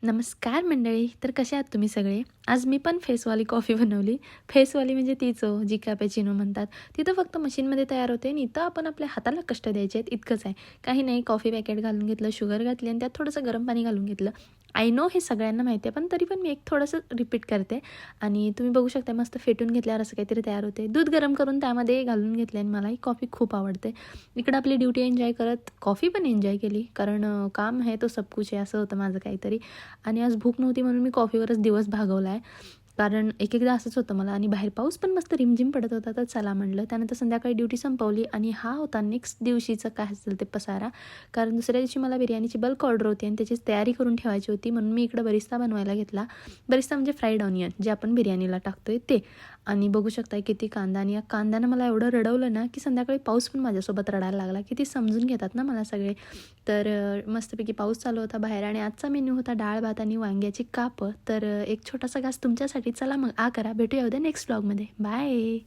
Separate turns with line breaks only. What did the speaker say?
नमस्कार मंडळी. तर कसे आहात तुम्ही सगळे? आज मी पण फेसवाली कॉफी बनवली. फेसवाली म्हणजे तीच हो, जी कॅपेचिनो म्हणतात. ती तर फक्त मशीनमध्ये तयार होते आणि इथं आपण आपल्या हाताला कष्ट द्यायचे आहेत इतकंच आहे. काही नाही, कॉफी पॅकेट घालून घेतलं, शुगर घातली आणि त्यात थोडंसं गरम पाणी घालून घेतलं. आय नो हे सगळ्यांना माहिती आहे, पण तरी पण मी एक थोडंसं रिपीट करते. आणि तुम्ही बघू शकता मस्त फेटून घेतल्यावर असं काहीतरी तयार होते. दूध गरम करून त्यामध्ये घालून घेतले आणि मला ही कॉफी खूप आवडते. इकडं आपली ड्युटी एन्जॉय करत कॉफी पण एन्जॉय केली, कारण काम है तो सब कुछ आहे असं होतं माझं काहीतरी. आणि आज भूक नव्हती म्हणून मी कॉफीवरच दिवस भागवला आहे. कारण एक-एकदा असंच होतं मला आणि बाहेर पाऊस पण मस्त रिमझिम पडत होता, तर चला म्हणलं. त्यानंतर संध्याकाळी ड्युटी संपवली आणि हा होता नेक्स्ट दिवशीचं काय असेल ते पसारा. कारण दुसऱ्या दिवशी मला बिर्याणीची बल्क ऑर्डर होती आणि त्याचीच तयारी करून ठेवायची होती, म्हणून मी इकडं बरिस्ता बनवायला घेतला. बरिस्ता म्हणजे फ्राईड ऑनियन, जे आपण बिर्याणीला टाकतोय ते. आणि बघू शकताय किती कांदा, आणि या कांद्यानं मला एवढं रडवलं ना, की संध्याकाळी पाऊस पण माझ्यासोबत रडायला लागला. किती समजून घेतात ना मला सगळे. तर मस्तपैकी पाऊस चालू होता बाहेर आणि आजचा मेन्यू होता डाळ भात आणि वांग्याची कापं. तर एक छोटासा घास तुमच्यासाठी. चला मग करा. भेटूया उद्या नेक्स्ट व्लॉगमध्ये. बाय.